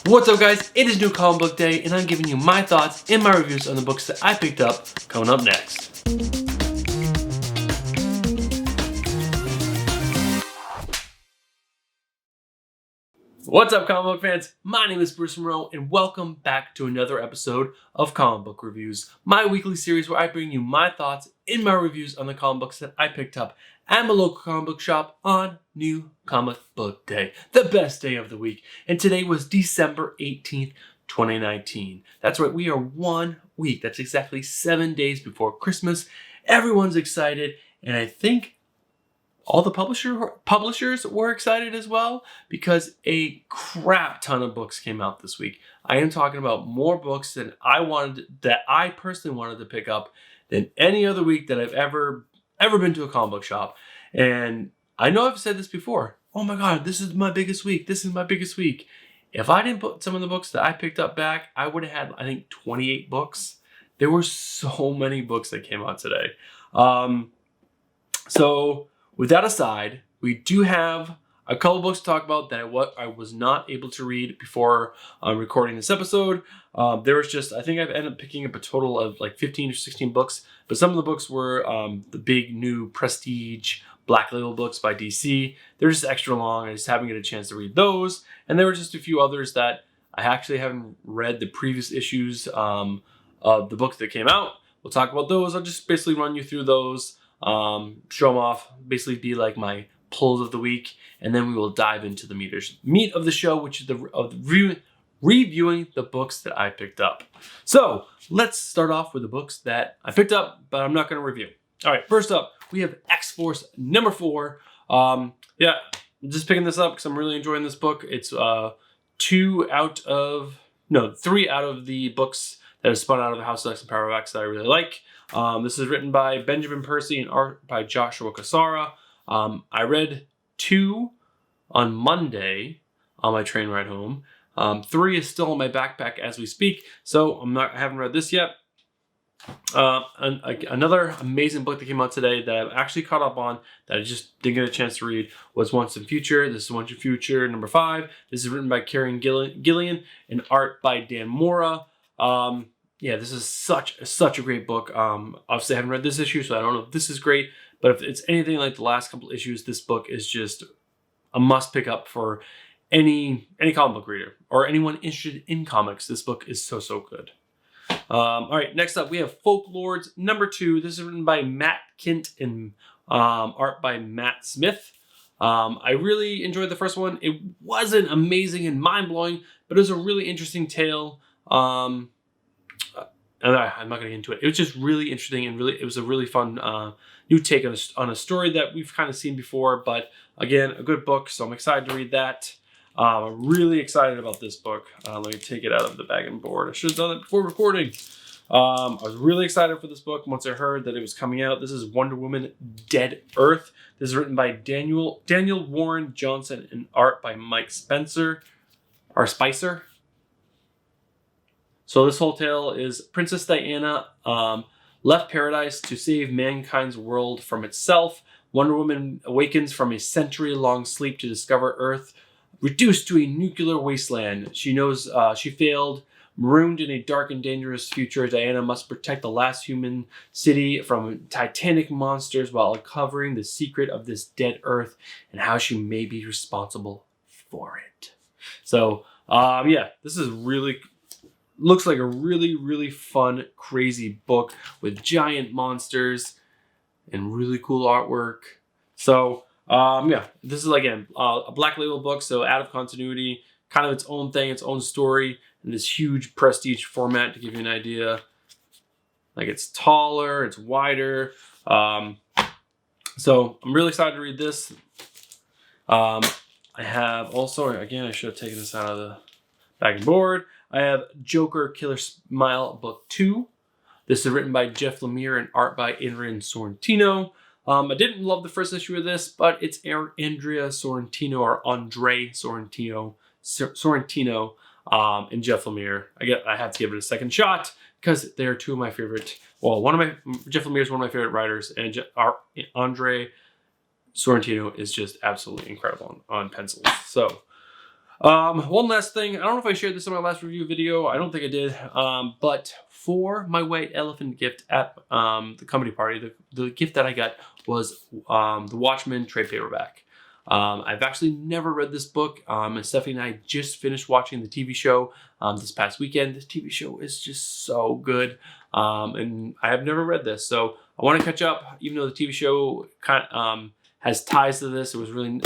What's up, guys? It is New Comic Book Day, and I'm giving you my thoughts and my reviews on the books that I picked up coming up next. What's up, comic book fans? My name is Bruce Monroe, and welcome back to another episode of Comic Book Reviews, my weekly series where I bring you my thoughts and my reviews on the comic books that I picked up at my local comic book shop on New Comic Book Day, the best day of the week. And today was December 18th, 2019. That's right, we are 1 week. That's exactly 7 days before Christmas. Everyone's excited, and I think all the publishers were excited as well because a crap ton of books came out this week. I am talking about more books than I personally wanted to pick up than any other week that I've ever been to a comic book shop. And I know I've said this before. Oh my God, this is my biggest week. This is my biggest week. If I didn't put some of the books that I picked up back, I would have had, I think, 28 books. There were so many books that came out today. So with that aside, we do have a couple books to talk about that I was not able to read before recording this episode. There was just, I think I've ended up picking up a total of like 15 or 16 books, but some of the books were the big new prestige Black Label books by DC. They're just extra long. I just haven't get a chance to read those. And there were just a few others that I actually haven't read the previous issues of the books that came out. We'll talk about those. I'll just basically run you through those. Show them off, basically be like my pulls of the week, and then we will dive into the meat of the show, which is reviewing the books that I picked up. So let's start off with the books that I picked up, but I'm not going to review. All right, first up, we have X-Force number 4. I'm just picking this up because I'm really enjoying this book. It's 3 out of the books that have spun out of the House of X and Power of X that I really like. This is written by Benjamin Percy and art by Joshua Cassara. I read 2 on Monday on my train ride home. 3 is still in my backpack as we speak, so I haven't read this yet. Another amazing book that came out today that I've actually caught up on that I just didn't get a chance to read was Once and Future. This is Once and Future number 5. This is written by Kieran Gillian and art by Dan Mora. Yeah, this is such a great book. Obviously, I haven't read this issue, so I don't know if this is great. But if it's anything like the last couple issues, this book is just a must pick up for any comic book reader or anyone interested in comics. This book is so good. All right, next up we have Folklords number 2. This is written by Matt Kint and art by Matt Smith. I really enjoyed the first one. It wasn't amazing and mind-blowing, but it was a really interesting tale. I'm not going to get into it. It was just really interesting and it was a really fun new take on a story that we've kind of seen before. But again, a good book, so I'm excited to read that. I'm really excited about this book. Let me take it out of the bag and board. I should have done it before recording. I was really excited for this book once I heard that it was coming out. This is Wonder Woman Dead Earth. This is written by Daniel Warren Johnson and art by Mike Spicer. So this whole tale is Princess Diana left paradise to save mankind's world from itself. Wonder Woman awakens from a century-long sleep to discover Earth reduced to a nuclear wasteland. She knows she failed. Marooned in a dark and dangerous future, Diana must protect the last human city from titanic monsters while uncovering the secret of this dead Earth and how she may be responsible for it. So, this is looks like a really fun, crazy book with giant monsters and really cool artwork. So, this is, again, a Black Label book, so out of continuity, kind of its own thing, its own story, in this huge prestige format to give you an idea. Like, it's taller, it's wider. So, I'm really excited to read this. I have also, again, I should have taken this out of the bag and board. I have Joker Killer Smile Book 2. This is written by Jeff Lemire and art by Adrian Sorrentino. I didn't love the first issue of this, but it's Andrea Sorrentino or Andre Sorrentino and Jeff Lemire. I have to give it a second shot because they're two of my favorite. Well, Jeff Lemire is one of my favorite writers, and Andre Sorrentino is just absolutely incredible on pencils. So, One last thing. I don't know if I shared this in my last review video. I don't think I did. But for my white elephant gift at the company party, the gift that I got was the Watchmen trade paperback. I've actually never read this book. And Stephanie and I just finished watching the TV show this past weekend. This TV show is just so good. And I have never read this, so I want to catch up. Even though the TV show has ties to this, it was really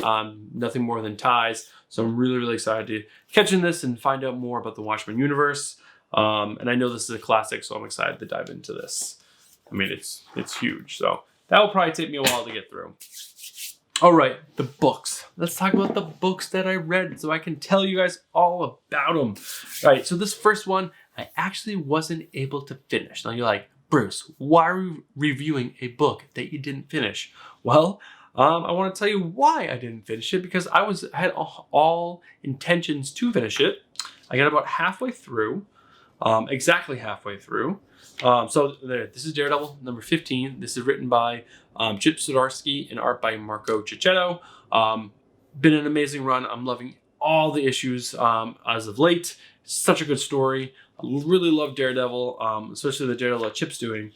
nothing more than ties. So I'm really, really excited to catch in this and find out more about the Watchmen universe. And I know this is a classic, so I'm excited to dive into this. I mean, it's huge, so that will probably take me a while to get through. All right, the books. Let's talk about the books that I read so I can tell you guys all about them. All right, so this first one, I actually wasn't able to finish. Now you're like, Bruce, why are you reviewing a book that you didn't finish? Well, I want to tell you why I didn't finish it, because I had all intentions to finish it. I got about halfway through, exactly halfway through. So this is Daredevil number 15. This is written by Chip Zdarsky and art by Marco Cicchetto. Been an amazing run. I'm loving all the issues as of late. Such a good story. I really love Daredevil, especially the Daredevil that Chip's doing.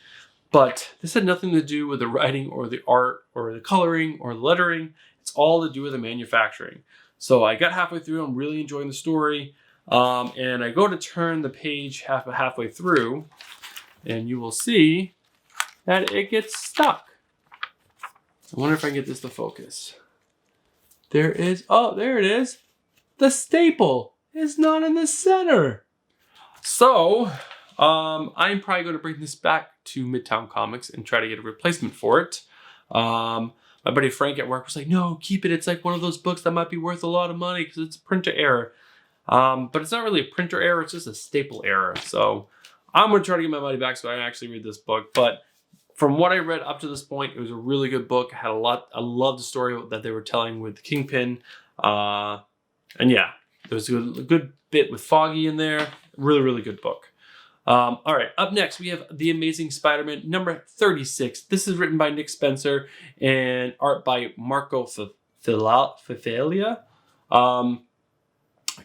But this had nothing to do with the writing or the art or the coloring or the lettering. It's all to do with the manufacturing. So I got halfway through. I'm really enjoying the story. And I go to turn the page halfway through, and you will see that it gets stuck. I wonder if I can get this to focus. There is, oh, there it is. The staple is not in the center. So I'm probably going to bring this back to Midtown Comics and try to get a replacement for it. My buddy Frank at work was like, no, keep it. It's like one of those books that might be worth a lot of money because it's a printer error. But it's not really a printer error. It's just a staple error. So I'm going to try to get my money back so I can actually read this book. But from what I read up to this point, it was a really good book. I loved the story that they were telling with the Kingpin. And yeah, there was a good bit with Foggy in there. Really, really good book. All right, up next, we have The Amazing Spider-Man number 36. This is written by Nick Spencer and art by Marco Fafalia.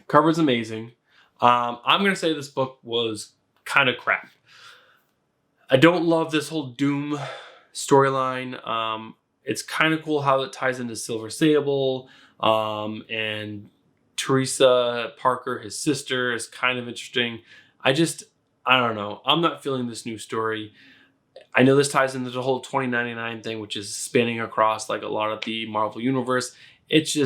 Cover's amazing. I'm going to say this book was kind of crap. I don't love this whole Doom storyline. It's kind of cool how it ties into Silver Sable, and Teresa Parker, his sister, is kind of interesting. I don't know. I'm not feeling this new story. I know this ties into the whole 2099 thing, which is spanning across like a lot of the Marvel universe. It's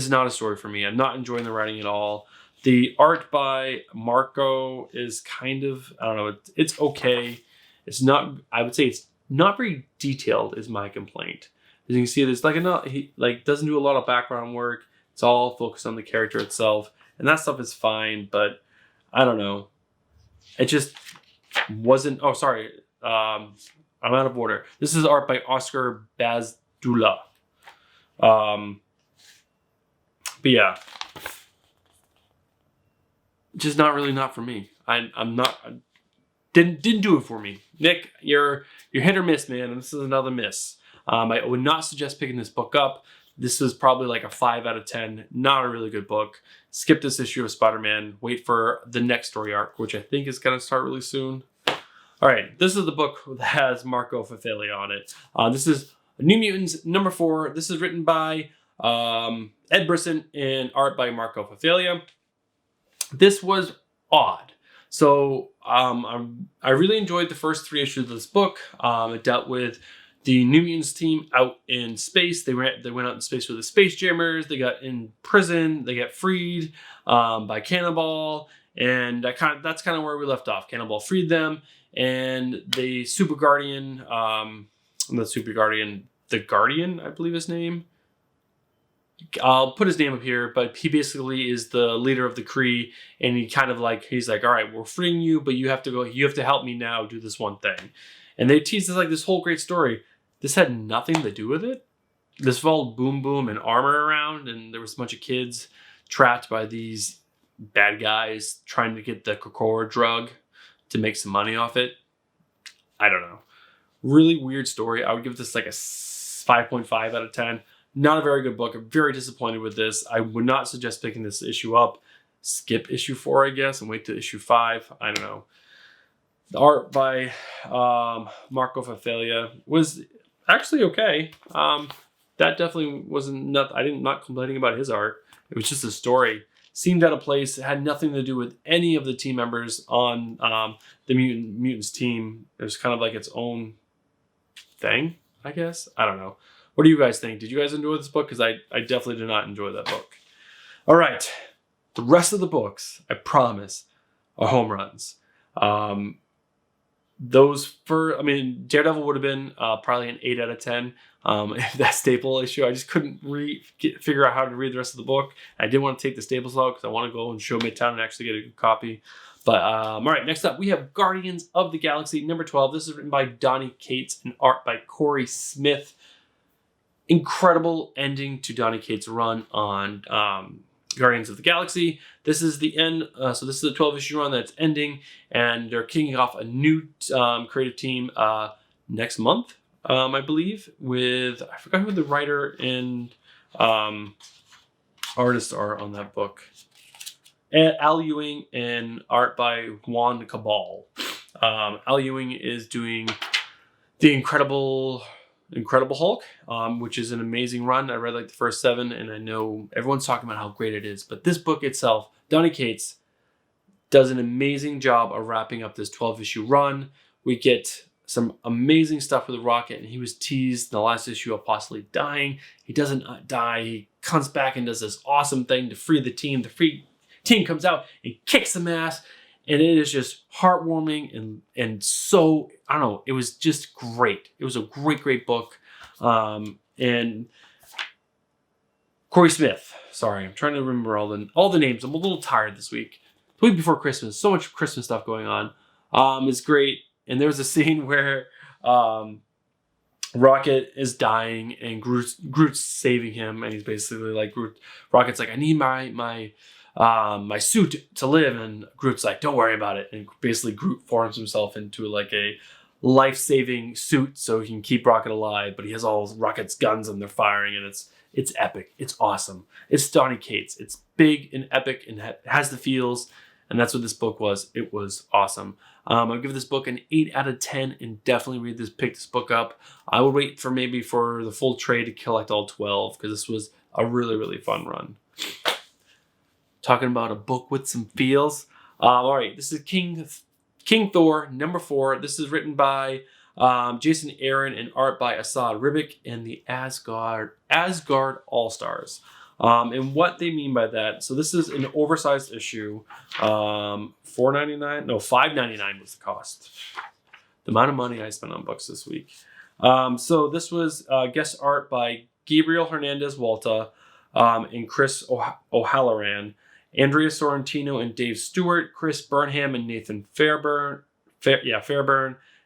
not a story for me. I'm not enjoying the writing at all. The art by Marco is kind of, I don't know, it's okay. It's not, I would say it's not very detailed is my complaint. As you can see, there's he doesn't do a lot of background work. It's all focused on the character itself. And that stuff is fine, but I don't know. It just wasn't, oh, sorry. I'm out of order. This is art by Oscar Bazdula. But yeah, just not for me. Didn't do it for me. Nick, you're hit or miss, man, and this is another miss. I would not suggest picking this book up. This is probably like a 5 out of 10. Not a really good book. Skip this issue of Spider-Man. Wait for the next story arc, which I think is going to start really soon. All right, this is the book that has Marco Fafalia on it. This is New Mutants number 4. This is written by Ed Brisson and art by Marco Fafalia. This was odd. So I really enjoyed the first 3 issues of this book. It dealt with the New Mutants team out in space. They went out in space with the Space Jammers. They got in prison. They got freed by Cannonball, and that's kind of where we left off. Cannonball freed them, and the Super Guardian, the Guardian, I believe his name. I'll put his name up here, but he basically is the leader of the Kree, and he's like, all right, we're freeing you, but you have to help me now do this one thing. And they teased us like this whole great story. This had nothing to do with it. This involved Boom Boom and armor around, and there was a bunch of kids trapped by these bad guys trying to get the Kokora drug to make some money off it. I don't know. Really weird story. I would give this like a 5.5 out of 10. Not a very good book. I'm very disappointed with this. I would not suggest picking this issue up. Skip issue 4, I guess, and wait to issue 5. I don't know. The art by Marco Fafalia was actually okay. That definitely wasn't I'm not complaining about his art. It was just a story. Seemed out of place. It had nothing to do with any of the team members on the Mutants team. It was kind of like its own thing, I guess. I don't know. What do you guys think? Did you guys enjoy this book? Because I definitely did not enjoy that book. All right. The rest of the books, I promise, are home runs. Daredevil would have been probably an 8 out of 10. If that staple issue, I just couldn't figure out how to read the rest of the book. I didn't want to take the staples out because I want to go and show Midtown and actually get a good copy. But all right, next up we have Guardians of the Galaxy number 12. This is written by Donny Cates and art by Corey Smith. Incredible ending to Donny Cates' run on Guardians of the Galaxy. This is the end. So this is a 12-issue run that's ending, and they're kicking off a new creative team next month, I believe, with, I forgot who the writer and artists are on that book. Al Ewing and art by Juan Cabal. Al Ewing is doing the Incredible Hulk, which is an amazing run. I read like the first 7, and I know everyone's talking about how great it is. But this book itself, Donny Cates does an amazing job of wrapping up this 12-issue run. We get some amazing stuff with Rocket, and he was teased in the last issue of possibly dying. He doesn't die. He comes back and does this awesome thing to free the team. The team comes out and kicks some ass. And it is just heartwarming and so, I don't know, it was just great. It was a great book. And Corey Smith, sorry, I'm trying to remember all the names. I'm a little tired this week. The week before Christmas, so much Christmas stuff going on. It's great. And there was a scene where Rocket is dying and Groot's saving him. And he's basically like, Rocket's like, I need my suit to live, and Groot's like, don't worry about it. And basically Groot forms himself into like a life-saving suit so he can keep Rocket alive, but he has all Rocket's guns and they're firing, and it's epic. It's awesome. It's Donny Cates. It's big and epic and has the feels, and that's what this book was. It was awesome. I'll give this book an 8 out of 10 and definitely pick this book up. I would wait for the full trade to collect all 12 because this was a really fun run. Talking about a book with some feels. All right, this is King Thor, number 4. This is written by Jason Aaron and art by Asad Ribic and the Asgard All-Stars. And what they mean by that, so this is an oversized issue. $4.99? No, $5.99 was the cost. The amount of money I spent on books this week. So this was guest art by Gabriel Hernandez Walta and Chris O'Halloran. Andrea Sorrentino and Dave Stewart, Chris Burnham and Nathan Fairburn,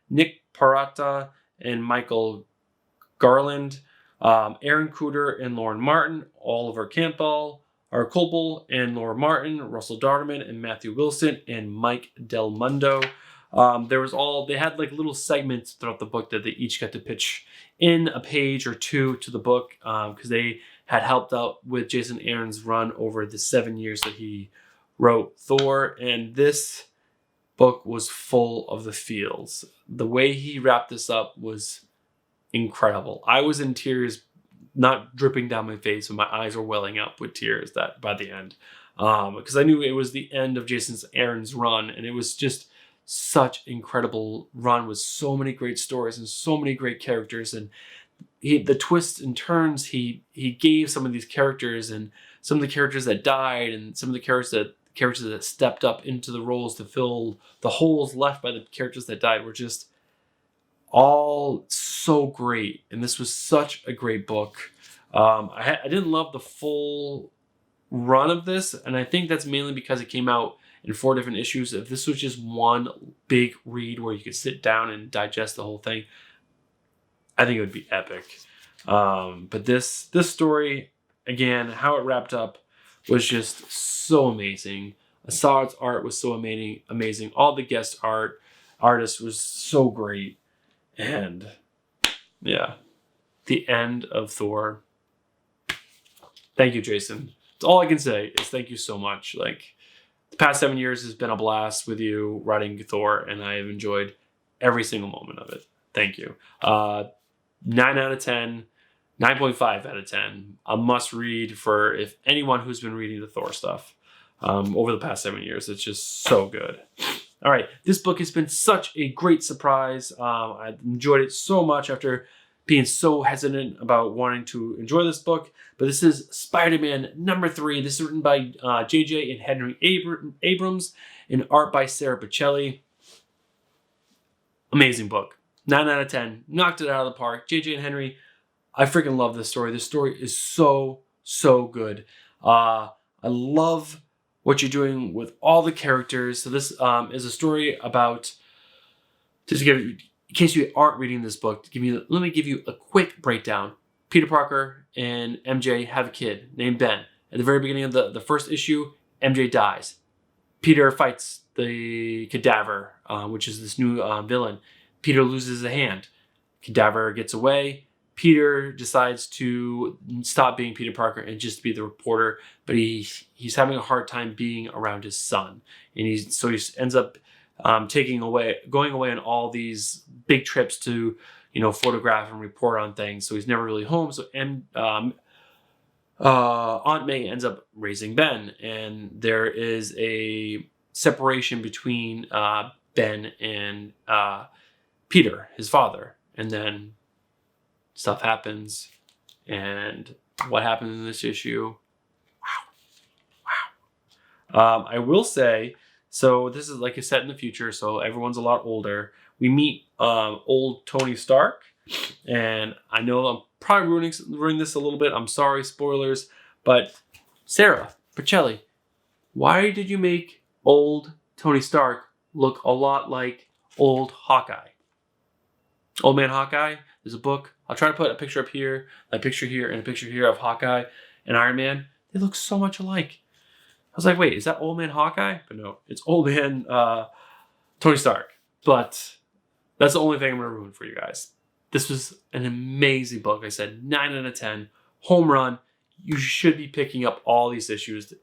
Nick Parata and Michael Garland, Aaron Cooter and Lauren Martin, Oliver Colbel and Laura Martin, Russell Darderman and Matthew Wilson, and Mike Del Mundo. They had like little segments throughout the book that they each got to pitch in a page or two to the book because they had helped out with Jason Aaron's run over the 7 years that he wrote Thor. And this book was full of the feels. The way he wrapped this up was incredible. I was in tears, not dripping down my face, but my eyes were welling up with tears by the end. Because I knew it was the end of Jason Aaron's run, and it was just such incredible run with so many great stories and so many great characters, and the twists and turns he gave some of these characters, and some of the characters that died, and some of the characters that stepped up into the roles to fill the holes left by the characters that died were just all so great. And this was such a great book. I didn't love the full run of this, and I think that's mainly because it came out in 4 different issues. If this was just one big read where you could sit down and digest the whole thing, I think it would be epic. But this story, again, how it wrapped up was just so amazing. Assad's art was so amazing. All the guest artists was so great. And yeah, the end of Thor Thank you, Jason. That's all I can say is thank you so much. Like, the past 7 years has been a blast with you writing Thor, and I have enjoyed every single moment of it. Thank you. 9 out of 10, 9.5 out of 10. A must read for if anyone who's been reading the Thor stuff over the past 7 years. It's just so good. All right, this book has been such a great surprise. I enjoyed it so much after being so hesitant about wanting to enjoy this book. But this is Spider-Man #3. This is written by J.J. and Henry Abrams and art by Sarah Pichelli. Amazing book. 9 out of 10. Knocked it out of the park. J.J. and Henry, I freaking love this story. This story is so, so good. I love what you're doing with all the characters. So this is a story about, just to give, in case you aren't reading this book, let me give you a quick breakdown. Peter Parker and MJ have a kid named Ben. At the very beginning of the first issue, MJ dies. Peter fights the Cadaver, which is this new villain. Peter loses a hand. Cadaver gets away. Peter decides to stop being Peter Parker and just be the reporter, but he's having a hard time being around his son, and he ends up going away on all these big trips to, photograph and report on things. So he's never really home. So Aunt May ends up raising Ben, and there is a separation between Ben and Peter, his father, and then stuff happens, and what happened in this issue? Wow. I will say, so this is like a set in the future, so everyone's a lot older. We meet old Tony Stark, and I know I'm probably ruining this a little bit. I'm sorry, spoilers, but Sarah Pichelli, why did you make old Tony Stark look a lot like old Hawkeye? Old Man Hawkeye. There's a book. I'll try to put a picture up here, a picture here, and a picture here of Hawkeye and Iron Man. They look so much alike. I was like, wait, is that Old Man Hawkeye? But no, it's Old Man Tony Stark. But that's the only thing I'm going to ruin for you guys. This was an amazing book. I said 9 out of 10. Home run. You should be picking up all these issues.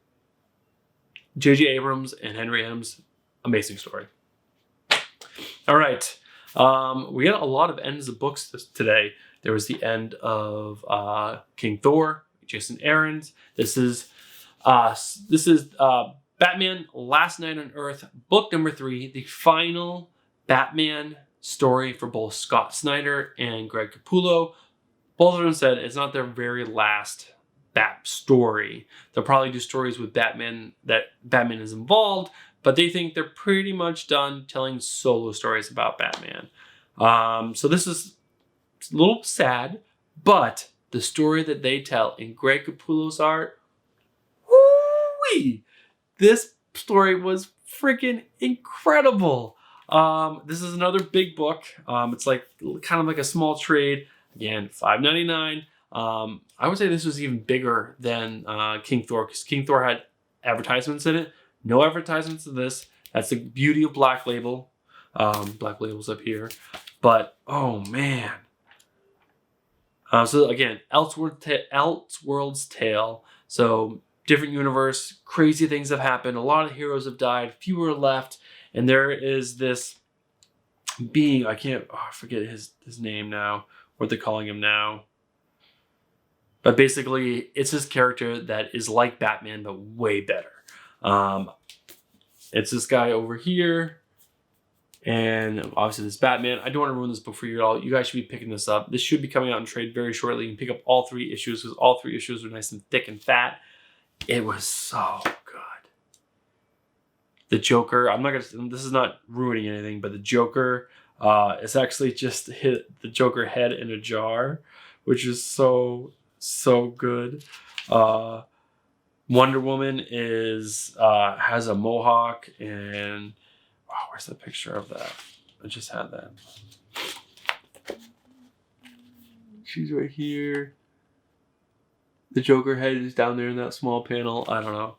J.J. Abrams and Henry Adams. Amazing story. All right. We got a lot of ends of books today. There was the end of King Thor, Jason Aaron's. This is Batman Last Night on Earth, book #3, the final Batman story for both Scott Snyder and Greg Capullo. Both of them said it's not their very last Bat story. They'll probably do stories with Batman that Batman is involved, but they think they're pretty much done telling solo stories about Batman. So this is a little sad, but the story that they tell in Greg Capullo's art, woo-wee! This story was freaking incredible. This is another big book. It's like kind of like a small trade. Again, $5.99. I would say this was even bigger than King Thor, because King Thor had advertisements in it. No advertisements in this. That's the beauty of Black Label. Black Label's up here. But, oh man. So again, Elseworld's Tale. So, different universe, crazy things have happened. A lot of heroes have died. Few are left. And there is this being, I forget his name now. What they're calling him now. But basically, it's this character that is like Batman, but way better. It's this guy over here. And obviously this Batman. I don't want to ruin this book for you at all. You guys should be picking this up. This should be coming out in trade very shortly. You can pick up all 3 issues, because all 3 issues are nice and thick and fat. It was so good. The Joker, this is not ruining anything, but the Joker is actually just hit the Joker head in a jar, which is so good. Wonder Woman has a mohawk, and where's the picture of that? I just had that. She's right here. The Joker head is down there in that small panel. I don't know.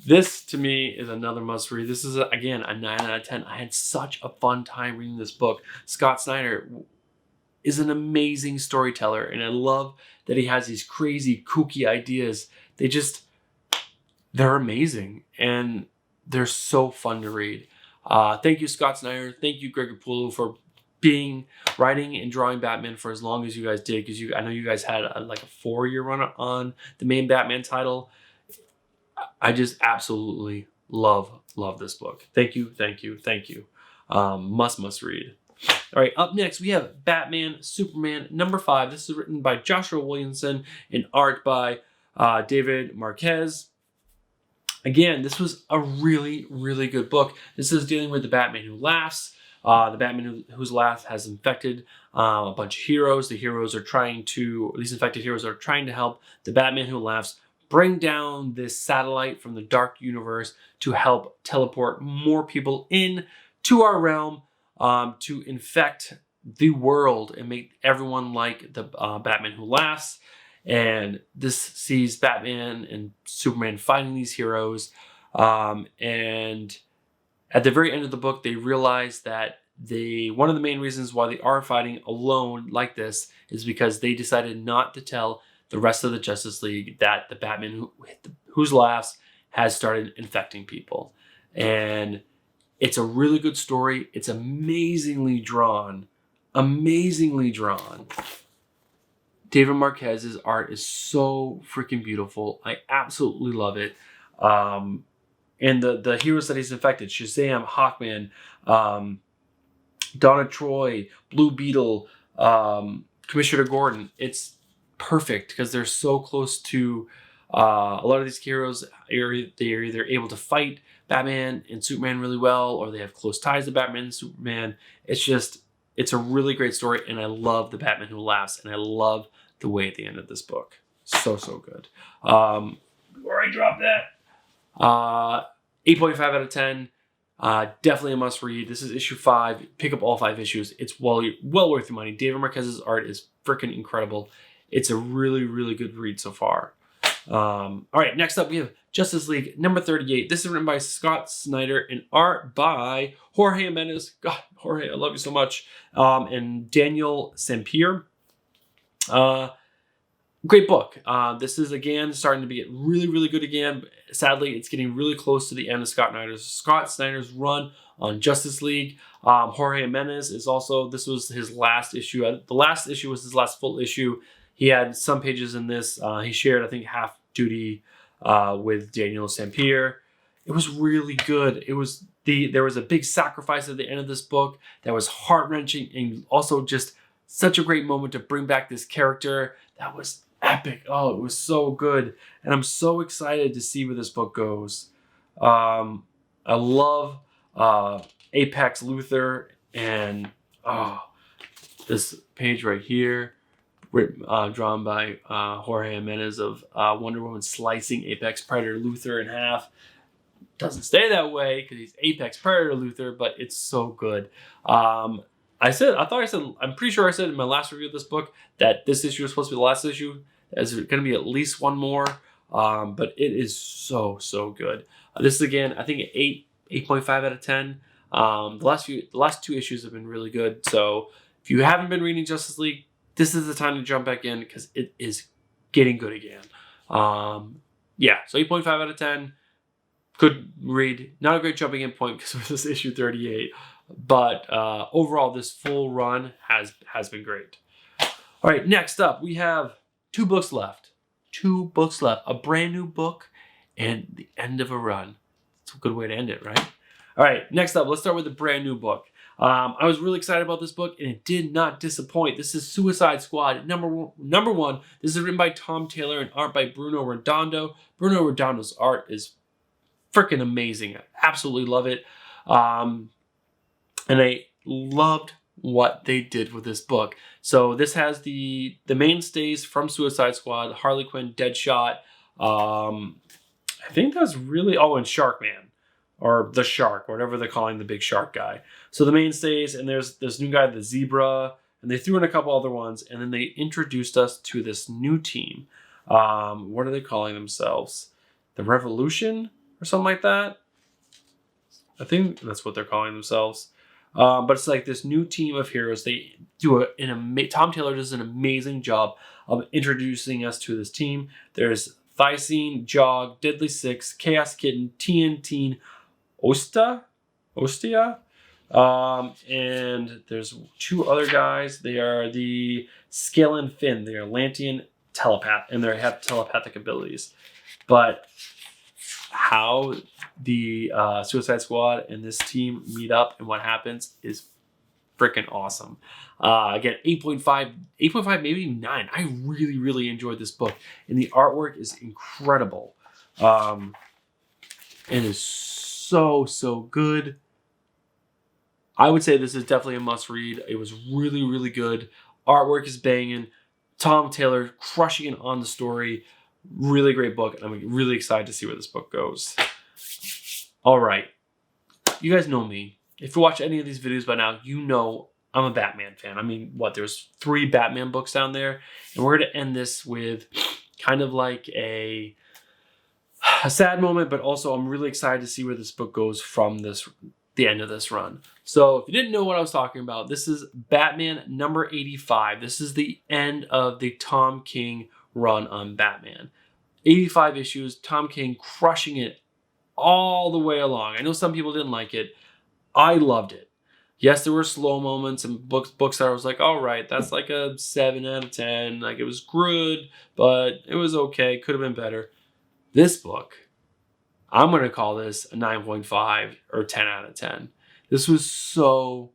This, to me, is another must read. This is, again, a 9 out of 10. I had such a fun time reading this book. Scott Snyder is an amazing storyteller, and I love that he has these crazy, kooky ideas they're amazing, and they're so fun to read. Thank you, Scott Snyder. Thank you, Greg Capullo, for writing and drawing Batman for as long as you guys did, because I know you guys had like a 4-year run on the main Batman title. I just absolutely love this book. Thank you. Must read. All right, up next we have Batman Superman #5. This is written by Joshua Williamson and art by David Marquez. Again, this was a really, really good book. This is dealing with the Batman who laughs. The Batman whose laugh has infected a bunch of heroes. These infected heroes are trying to help the Batman who laughs bring down this satellite from the dark universe to help teleport more people in to our realm, to infect the world and make everyone like the Batman who laughs. And this sees Batman and Superman fighting these heroes. And at the very end of the book, they realize that one of the main reasons why they are fighting alone like this is because they decided not to tell the rest of the Justice League that the Batman whose laughs has started infecting people. And it's a really good story. It's amazingly drawn. David Marquez's art is so freaking beautiful. I absolutely love it. And the heroes that he's infected, Shazam, Hawkman, Donna Troy, Blue Beetle, Commissioner Gordon, it's perfect because they're so close to a lot of these heroes. They're either able to fight Batman and Superman really well, or they have close ties to Batman and Superman. It's a really great story, and I love the Batman who laughs, and I love the way at the end of this book. So good. Before I drop that, 8.5 out of 10. Definitely a must read. This is issue 5. Pick up all 5 issues. It's well worth your money. David Marquez's art is freaking incredible. It's a really, really good read so far. All right, next up we have Justice League #38. This is written by Scott Snyder and art by Jorge Jimenez. God, Jorge, I love you so much. And Daniel Sampier. Great book. This is again starting to get really, really good again. Sadly, it's getting really close to the end of Scott Snyder's run on Justice League. Jorge Jimenez is also, this was his last issue. The last issue was his last full issue. He had some pages in this. He shared, I think, half duty with Daniel Sampier. It was really good. There was a big sacrifice at the end of this book that was heart-wrenching, and also just such a great moment to bring back this character that was epic. Oh, it was so good. And I'm so excited to see where this book goes. I love Apex Luthor, and this page right here, drawn by Jorge Jimenez of Wonder Woman slicing Apex Predator Luthor in half. Doesn't stay that way because he's Apex Predator Luthor, but it's so good. I'm pretty sure I said in my last review of this book that this issue was supposed to be the last issue. There's going to be at least one more, but it is so good. This is again, I think, 8.5 out of 10. The last 2 issues have been really good. So if you haven't been reading Justice League, this is the time to jump back in because it is getting good again. So 8.5 out of 10. Good read. Not a great jumping in point because of this issue 38. But overall, this full run has been great. All right, next up, we have 2 books left. 2 books left. A brand new book and the end of a run. It's a good way to end it, right? All right, next up, let's start with a brand new book. I was really excited about this book, and it did not disappoint. This is Suicide Squad number one. This is written by Tom Taylor and art by Bruno Redondo. Bruno Redondo's art is freaking amazing. I absolutely love it. And I loved what they did with this book. So this has the mainstays from Suicide Squad: Harley Quinn, Deadshot. I think that's really, and Sharkman, or the Shark, whatever they're calling the big shark guy. So the mainstays, and there's this new guy, the Zebra, and they threw in a couple other ones, and then they introduced us to this new team. What are they calling themselves? The Revolution or something like that? I think that's what they're calling themselves. But it's like this new team of heroes. They do Tom Taylor does an amazing job of introducing us to this team. There's Thysine, Jog, Deadly Six, Chaos Kitten, TNT, Ostia, and there's 2 other guys. They are the Scale and Finn. They are Lantean telepath, and they have telepathic abilities. But how the Suicide Squad and this team meet up and what happens is freaking awesome. Again, 8.5, maybe 9. I really, really enjoyed this book, and the artwork is incredible. It is so good. I would say this is definitely a must read. It was really, really good. Artwork is banging. Tom Taylor crushing it on the story. Really great book, and I'm really excited to see where this book goes. All right. You guys know me. If you watch any of these videos by now, you know I'm a Batman fan. I mean, there's 3 Batman books down there, and we're going to end this with kind of like a sad moment, but also I'm really excited to see where this book goes from the end of this run. So if you didn't know what I was talking about, this is Batman number 85. This is the end of the Tom King run on Batman. 85 issues, Tom King crushing it all the way along. I know some people didn't like it. I loved it. Yes, there were slow moments and books that I was like, all right, that's like a 7 out of 10. Like, it was good, but it was okay. Could have been better. This book, I'm going to call this a 9.5 or 10 out of 10. This was so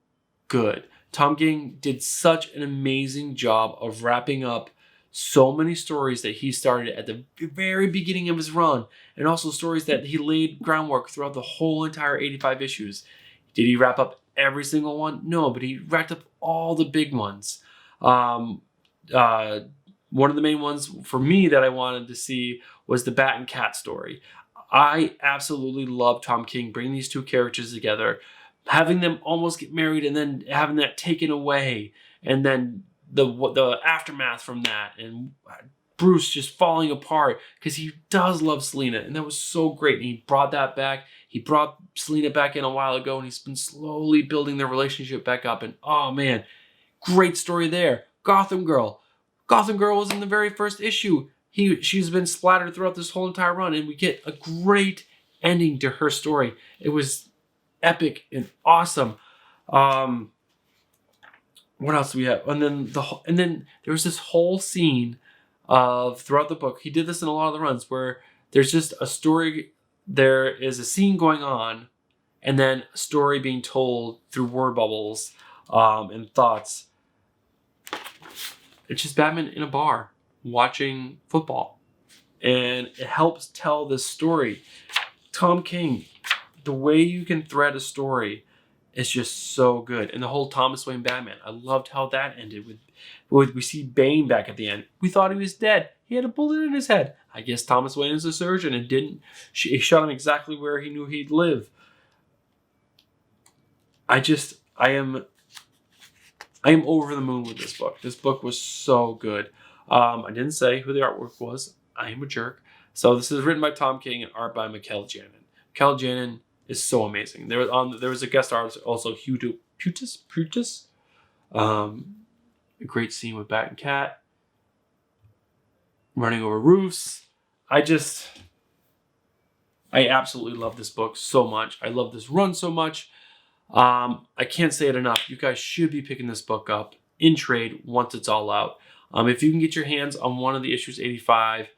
good. Tom King did such an amazing job of wrapping up so many stories that he started at the very beginning of his run, and also stories that he laid groundwork throughout the whole entire 85 issues. Did he wrap up every single one? No, but he wrapped up all the big ones. One of the main ones for me that I wanted to see was the Bat and Cat story. I absolutely love Tom King bringing these 2 characters together, having them almost get married and then having that taken away, and then the aftermath from that, and Bruce just falling apart because he does love Selina, and that was so great. And he brought that back. He brought Selina back in a while ago, and he's been slowly building their relationship back up. And oh man, great story there. Gotham Girl was in the very first issue. She's been splattered throughout this whole entire run, and we get a great ending to her story. It was epic and awesome. What else do we have? And then there was this whole scene of throughout the book. He did this in a lot of the runs where there's just a story. There is a scene going on, and then a story being told through word bubbles and thoughts. It's just Batman in a bar watching football, and it helps tell this story. Tom King, the way you can thread a story is just so good. And the whole Thomas Wayne Batman, I loved how that ended with we see Bane back at the end. We thought he was dead. He had a bullet in his head. I guess Thomas Wayne is a surgeon and he shot him exactly where he knew he'd live. I am over the moon with this book. This book was so good. I didn't say who the artwork was. I am a jerk. So this is written by Tom King and art by Mikel Janin. Mikel Janin is so amazing. There was a guest artist also, Putis. A great scene with Bat and Cat running over roofs. I absolutely love this book so much. I love this run so much. I can't say it enough. You guys should be picking this book up in trade once it's all out. If you can get your hands on one of the issues 85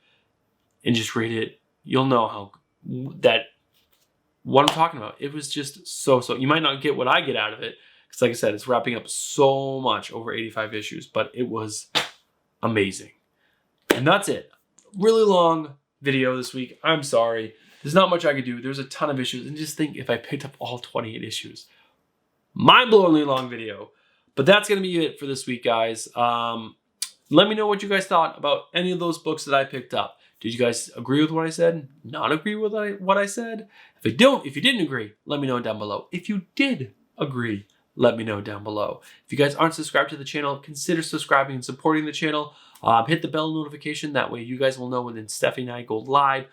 and just read it, you'll know what I'm talking about. It was just so. You might not get what I get out of it, because like I said, it's wrapping up so much over 85 issues, but it was amazing. And that's it. Really long video this week. I'm sorry. There's not much I could do. There's a ton of issues, and just think if I picked up all 28 issues. Mind-blowingly long video. But that's going to be it for this week, guys. Let me know what you guys thought about any of those books that I picked up. Did you guys agree with what I said? Not agree with what I said? If you didn't agree, let me know down below. If you did agree, let me know down below. If you guys aren't subscribed to the channel, consider subscribing and supporting the channel. Hit the bell notification. That way you guys will know when Steffi and I go live.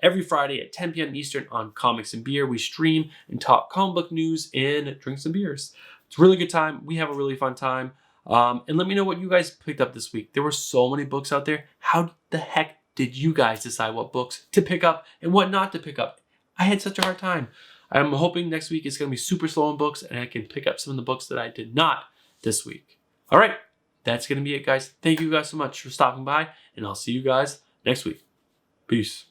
Every Friday at 10 p.m. Eastern on Comics and Beer. We stream and talk comic book news and drink some beers. It's a really good time. We have a really fun time. And let me know what you guys picked up this week. There were so many books out there. How the heck did you guys decide what books to pick up and what not to pick up? I had such a hard time. I'm hoping next week is going to be super slow in books and I can pick up some of the books that I did not this week. All right, that's going to be it, guys. Thank you guys so much for stopping by, and I'll see you guys next week. Peace.